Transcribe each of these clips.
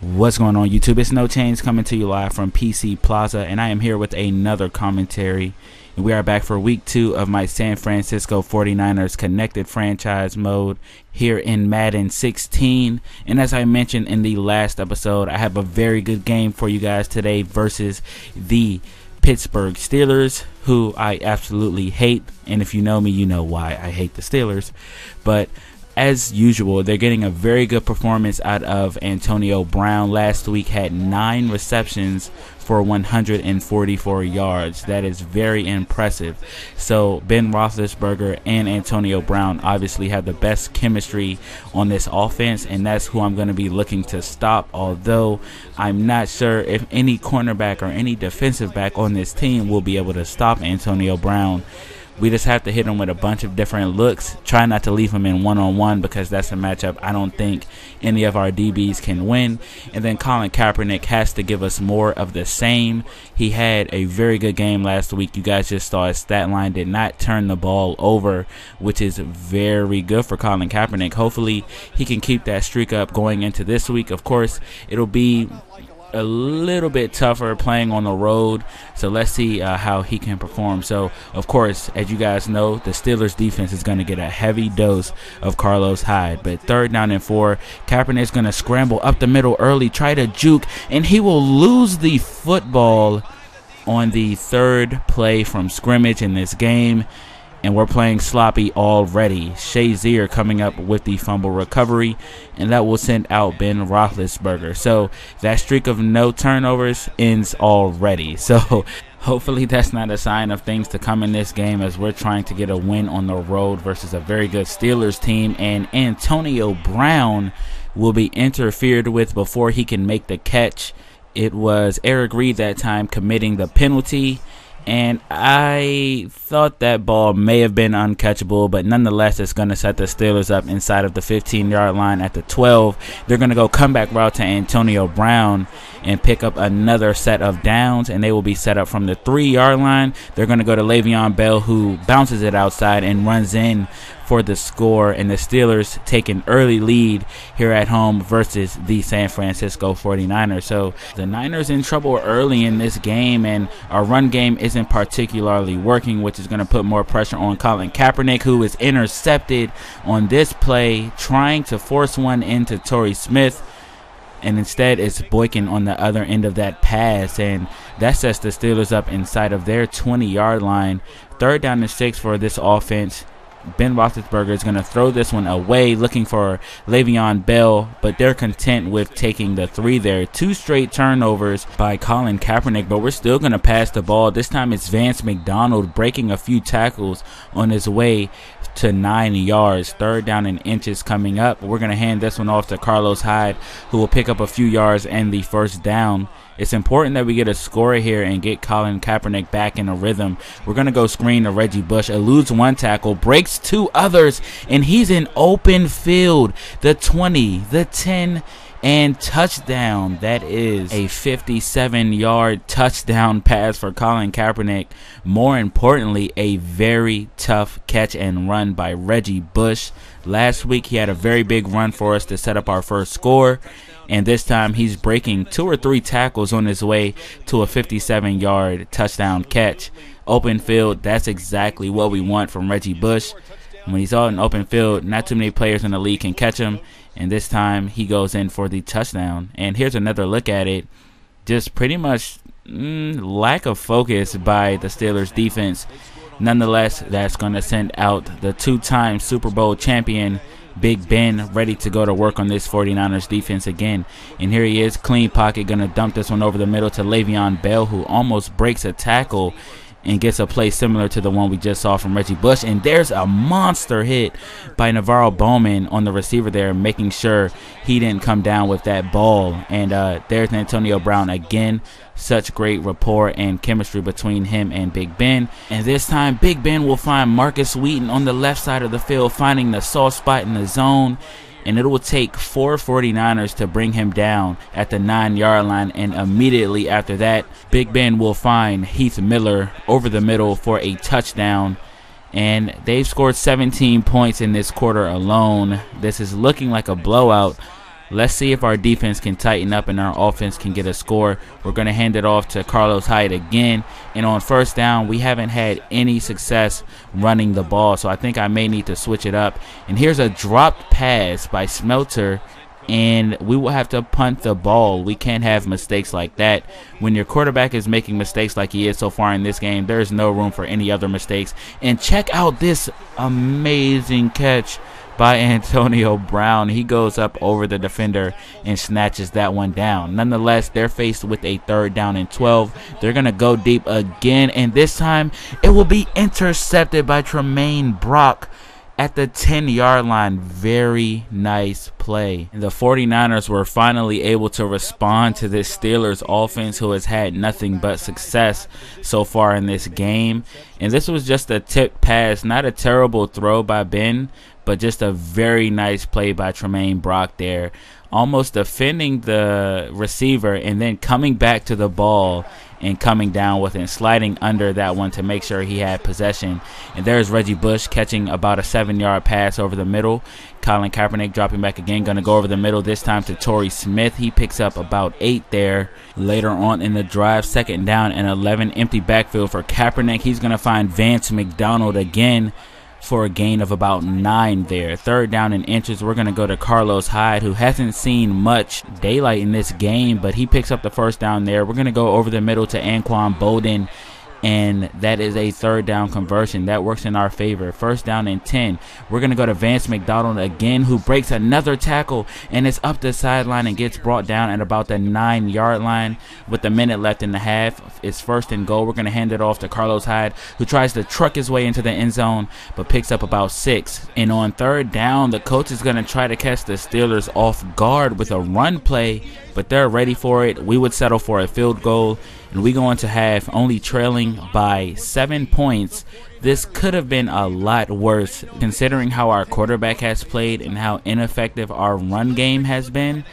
What's going on, YouTube? It's No Change coming to you live from PC Plaza, and I am here with another commentary. And we are back for week 2 of my San Francisco 49ers connected franchise mode here in Madden 16. And as I mentioned in the last episode, I have a very good game for you guys today versus the Pittsburgh Steelers, who I absolutely hate. And if you know me, you know why I hate the Steelers. But as usual, they're getting a very good performance out of Antonio Brown. Last week had 9 receptions for 144 yards. That is very impressive. So Ben Roethlisberger and Antonio Brown obviously have the best chemistry on this offense, and that's who I'm going to be looking to stop, although I'm not sure if any cornerback or any defensive back on this team will be able to stop Antonio Brown. We just have to hit him with a bunch of different looks. Try not to leave him in one-on-one because that's a matchup I don't think any of our DBs can win. And then Colin Kaepernick has to give us more of the same. He had a very good game last week. You guys just saw his stat line. Did not turn the ball over, which is very good for Colin Kaepernick. Hopefully he can keep that streak up going into this week. Of course, it'll be a little bit tougher playing on the road, so let's see how he can perform. So of course, as you guys know, the Steelers defense is going to get a heavy dose of Carlos Hyde. But 3rd down and 4, Kaepernick is going to scramble up the middle early, try to juke, and he will lose the football on the 3rd play from scrimmage in this game. And we're playing sloppy already. Shazier coming up with the fumble recovery, and that will send out Ben Roethlisberger. So that streak of no turnovers ends already. So hopefully that's not a sign of things to come in this game, as we're trying to get a win on the road versus a very good Steelers team. And Antonio Brown will be interfered with before he can make the catch. It was Eric Reed that time committing the penalty. And I thought that ball may have been uncatchable, but nonetheless, it's going to set the Steelers up inside of the 15-yard line at the 12. They're going to go comeback route to Antonio Brown and pick up another set of downs, and they will be set up from the 3-yard line. They're going to go to Le'Veon Bell, who bounces it outside and runs in for the score, and the Steelers take an early lead here at home versus the San Francisco 49ers. So the Niners in trouble early in this game, and our run game isn't particularly working, which is going to put more pressure on Colin Kaepernick, who is intercepted on this play, trying to force one into Torrey Smith. And instead, it's Boykin on the other end of that pass, and that sets the Steelers up inside of their 20-yard line. 3rd down and 6 for this offense. Ben Roethlisberger is going to throw this one away, looking for Le'Veon Bell, but they're content with taking the 3 there. 2 straight turnovers by Colin Kaepernick, but we're still going to pass the ball. This time it's Vance McDonald breaking a few tackles on his way to 9 yards. 3rd down and inches coming up. We're going to hand this one off to Carlos Hyde, who will pick up a few yards and the 1st down. It's important that we get a score here and get Colin Kaepernick back in a rhythm. We're going to go screen to Reggie Bush. Eludes 1 tackle, breaks 2 others, and he's in open field. The 20, the 10, and touchdown. That is a 57-yard touchdown pass for Colin Kaepernick. More importantly, a very tough catch and run by Reggie Bush. Last week, he had a very big run for us to set up our first score. And this time he's breaking 2 or 3 tackles on his way to a 57-yard touchdown catch. Open field, that's exactly what we want from Reggie Bush. When he's out in open field, not too many players in the league can catch him. And this time he goes in for the touchdown. And here's another look at it. Just pretty much lack of focus by the Steelers defense. Nonetheless, that's going to send out the 2-time Super Bowl champion Big Ben, ready to go to work on this 49ers defense again. And here he is, clean pocket, going to dump this one over the middle to Le'Veon Bell, who almost breaks a tackle and gets a play similar to the one we just saw from Reggie Bush. And there's a monster hit by Navarro Bowman on the receiver there, making sure he didn't come down with that ball. And there's Antonio Brown again. Such great rapport and chemistry between him and Big Ben. And this time, Big Ben will find Marcus Wheaton on the left side of the field, finding the soft spot in the zone. And it will take 4 49ers to bring him down at the 9-yard line. And immediately after that, Big Ben will find Heath Miller over the middle for a touchdown. And they've scored 17 points in this quarter alone. This is looking like a blowout. Let's see if our defense can tighten up and our offense can get a score. We're going to hand it off to Carlos Hyde again. And on first down, we haven't had any success running the ball, so I think I may need to switch it up. And here's a dropped pass by Smelter, and we will have to punt the ball. We can't have mistakes like that. When your quarterback is making mistakes like he is so far in this game, there's no room for any other mistakes. And check out this amazing catch by Antonio Brown. He goes up over the defender and snatches that one down. Nonetheless, they're faced with a 3rd down and 12. They're going to go deep again, and this time it will be intercepted by Tremaine Brock at the 10-yard line. Very nice play. And the 49ers were finally able to respond to this Steelers offense, who has had nothing but success so far in this game. And this was just a tip pass, not a terrible throw by Ben, but just a very nice play by Tremaine Brock there, almost defending the receiver and then coming back to the ball and coming down with it and sliding under that one to make sure he had possession. And there's Reggie Bush catching about a 7-yard pass over the middle. Colin Kaepernick dropping back again, going to go over the middle this time to Torrey Smith. He picks up about 8 there. Later on in the drive, 2nd down and 11, empty backfield for Kaepernick. He's going to find Vance McDonald again for a gain of about 9 there. 3rd down and inches. We're going to go to Carlos Hyde, who hasn't seen much daylight in this game, but he picks up the 1st down there. We're going to go over the middle to Anquan Bolden, and that is a 3rd down conversion. That works in our favor. 1st down and 10. We're going to go to Vance McDonald again, who breaks another tackle and is up the sideline and gets brought down at about the 9-yard line with a minute left in the half. It's 1st and goal. We're going to hand it off to Carlos Hyde, who tries to truck his way into the end zone but picks up about 6. And on 3rd down, the coach is going to try to catch the Steelers off guard with a run play, but they're ready for it. We would settle for a field goal, and we go into half only trailing by 7 points. This could have been a lot worse considering how our quarterback has played and how ineffective our run game has been.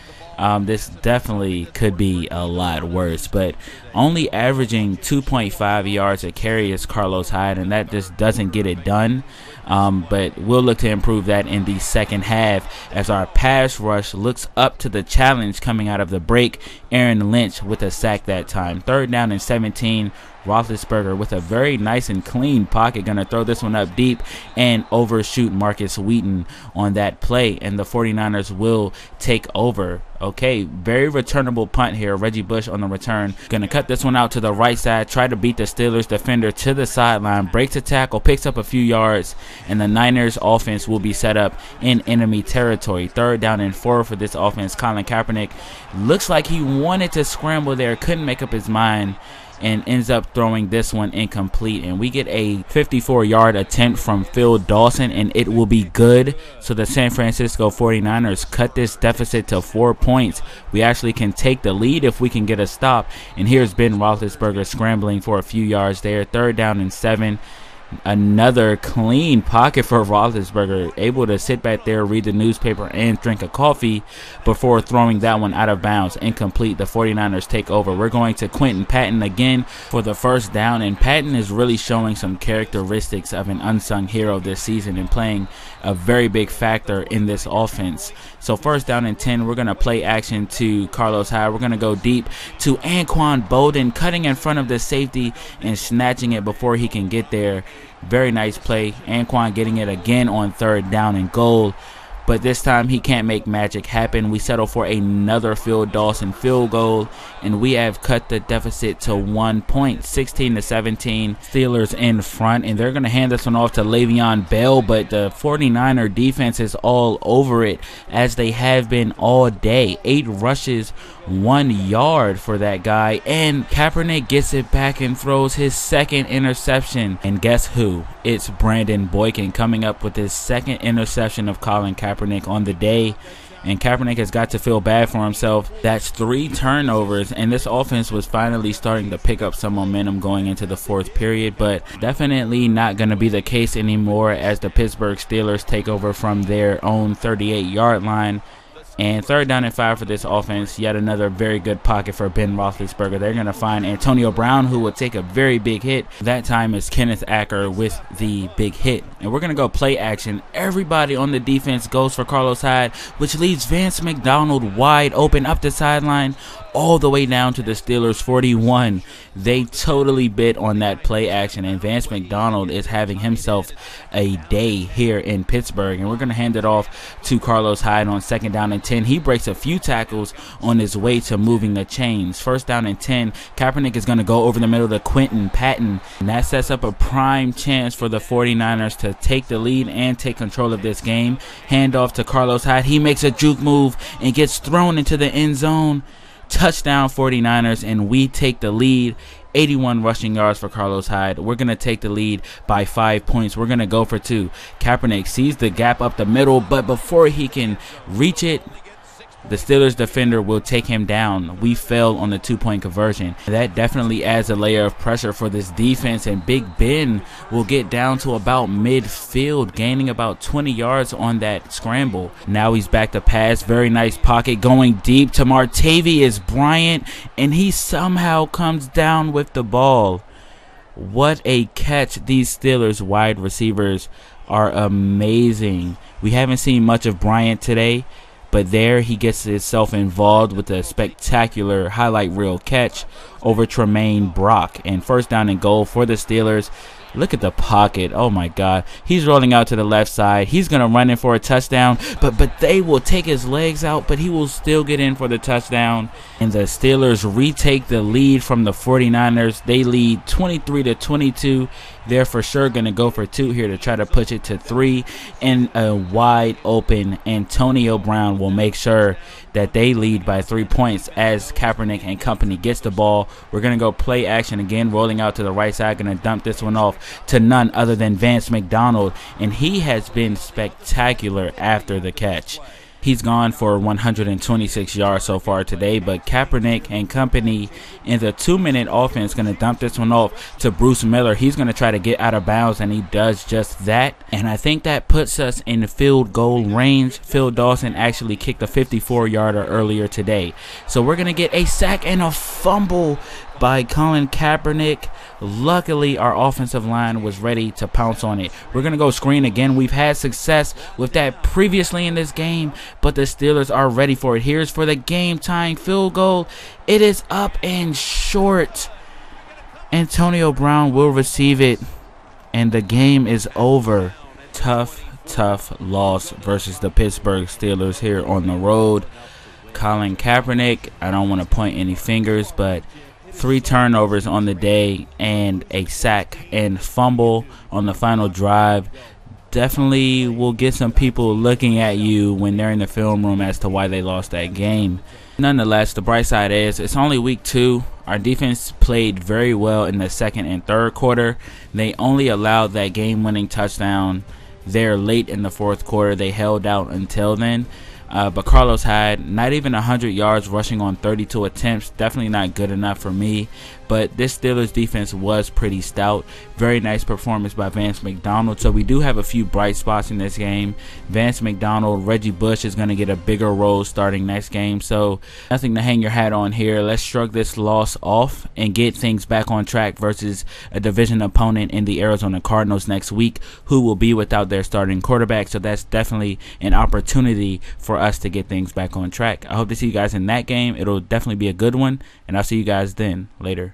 This definitely could be a lot worse, but only averaging 2.5 yards a carry is Carlos Hyde, and that just doesn't get it done. But we'll look to improve that in the second half as our pass rush looks up to the challenge coming out of the break. Aaron Lynch with a sack that time. 3rd down and 17. Roethlisberger with a very nice and clean pocket, going to throw this one up deep and overshoot Marcus Wheaton on that play, and the 49ers will take over. Okay, very returnable punt here. Reggie Bush on the return. Going to cut this one out to the right side, try to beat the Steelers defender to the sideline, breaks a tackle, picks up a few yards, and the Niners offense will be set up in enemy territory. 3rd down and 4 for this offense. Colin Kaepernick looks like he wanted to scramble there, couldn't make up his mind, and ends up throwing this one incomplete. And we get a 54-yard attempt from Phil Dawson, and it will be good. So the San Francisco 49ers cut this deficit to 4 points. We actually can take the lead if we can get a stop. And here's Ben Roethlisberger scrambling for a few yards there. 3rd down and 7. Another clean pocket for Roethlisberger, able to sit back there, read the newspaper, and drink a coffee before throwing that one out of bounds. Incomplete. The 49ers take over. We're going to Quentin Patton again for the 1st down, and Patton is really showing some characteristics of an unsung hero this season and playing a very big factor in this offense. So 1st down and 10, we're going to play action to Carlos Hyde. We're going to go deep to Anquan Bolden, cutting in front of the safety and snatching it before he can get there. Very nice play. Anquan getting it again on 3rd down and goal. But this time he can't make magic happen. We settle for another Phil Dawson field goal, and we have cut the deficit to 1 point, 16-17. Steelers in front, and they're going to hand this one off to Le'Veon Bell, but the 49er defense is all over it, as they have been all day. 8 rushes, 1 yard for that guy, and Kaepernick gets it back and throws his 2nd interception. And guess who? It's Brandon Boykin coming up with his 2nd interception of Colin Kaepernick on the day. And Kaepernick has got to feel bad for himself. That's 3 turnovers, and this offense was finally starting to pick up some momentum going into the 4th period, but definitely not going to be the case anymore as the Pittsburgh Steelers take over from their own 38-yard line. And 3rd down and 5 for this offense. Yet another very good pocket for Ben Roethlisberger. They're going to find Antonio Brown, who will take a very big hit. That time is Kenneth Acker with the big hit. And we're going to go play action. Everybody on the defense goes for Carlos Hyde, which leaves Vance McDonald wide open up the sideline all the way down to the Steelers 41. They totally bit on that play action, and Vance McDonald is having himself a day here in Pittsburgh. And we're going to hand it off to Carlos Hyde on 2nd down and 10. He breaks a few tackles on his way to moving the chains. 1st down and 10. Kaepernick is going to go over the middle to Quentin Patton, and that sets up a prime chance for the 49ers to take the lead and take control of this game. Hand off to Carlos Hyde. He makes a juke move and gets thrown into the end zone. Touchdown 49ers, and we take the lead. 81 rushing yards for Carlos Hyde. We're going to take the lead by 5 points. We're going to go for 2. Kaepernick sees the gap up the middle, but before he can reach it, the Steelers defender will take him down. We fell on the 2-point conversion. That definitely adds a layer of pressure for this defense, and Big Ben will get down to about midfield, gaining about 20 yards on that scramble. Now he's back to pass. Very nice pocket going deep to Martavius Bryant, and he somehow comes down with the ball. What a catch. These Steelers wide receivers are amazing. We haven't seen much of Bryant today, but there he gets himself involved with a spectacular highlight reel catch over Tremaine Brock. And 1st down and goal for the Steelers. Look at the pocket. Oh my God. He's rolling out to the left side. He's going to run in for a touchdown, but they will take his legs out, but he will still get in for the touchdown. And the Steelers retake the lead from the 49ers. They lead 23-22. They're for sure going to go for 2 here to try to push it to 3. And a wide open Antonio Brown will make sure that they lead by 3 points as Kaepernick and company gets the ball. We're going to go play action again, rolling out to the right side. Going to dump this one off to none other than Vance McDonald. And he has been spectacular after the catch. He's gone for 126 yards so far today, but Kaepernick and company in the 2-minute offense going to dump this one off to Bruce Miller. He's going to try to get out of bounds, and he does just that. And I think that puts us in field goal range. Phil Dawson actually kicked a 54-yarder earlier today. So we're going to get a sack and a fumble by Colin Kaepernick. Luckily, our offensive line was ready to pounce on it. We're going to go screen again. We've had success with that previously in this game, but the Steelers are ready for it. Here's for the game-tying field goal. It is up and short. Antonio Brown will receive it, and the game is over. Tough loss versus the Pittsburgh Steelers here on the road. Colin Kaepernick, I don't want to point any fingers, but 3 turnovers on the day and a sack and fumble on the final drive definitely will get some people looking at you when they're in the film room as to why they lost that game. Nonetheless, the bright side is it's only week 2. Our defense played very well in the 2nd and 3rd quarter. They only allowed that game-winning touchdown there late in the 4th quarter. They held out until then. But Carlos Hyde, not even 100 yards rushing on 32 attempts. Definitely not good enough for me. But this Steelers defense was pretty stout. Very nice performance by Vance McDonald. So we do have a few bright spots in this game. Vance McDonald, Reggie Bush is going to get a bigger role starting next game. So nothing to hang your hat on here. Let's shrug this loss off and get things back on track versus a division opponent in the Arizona Cardinals next week, who will be without their starting quarterback. So that's definitely an opportunity for us to get things back on track. I hope to see you guys in that game. It'll definitely be a good one, and I'll see you guys then. Later.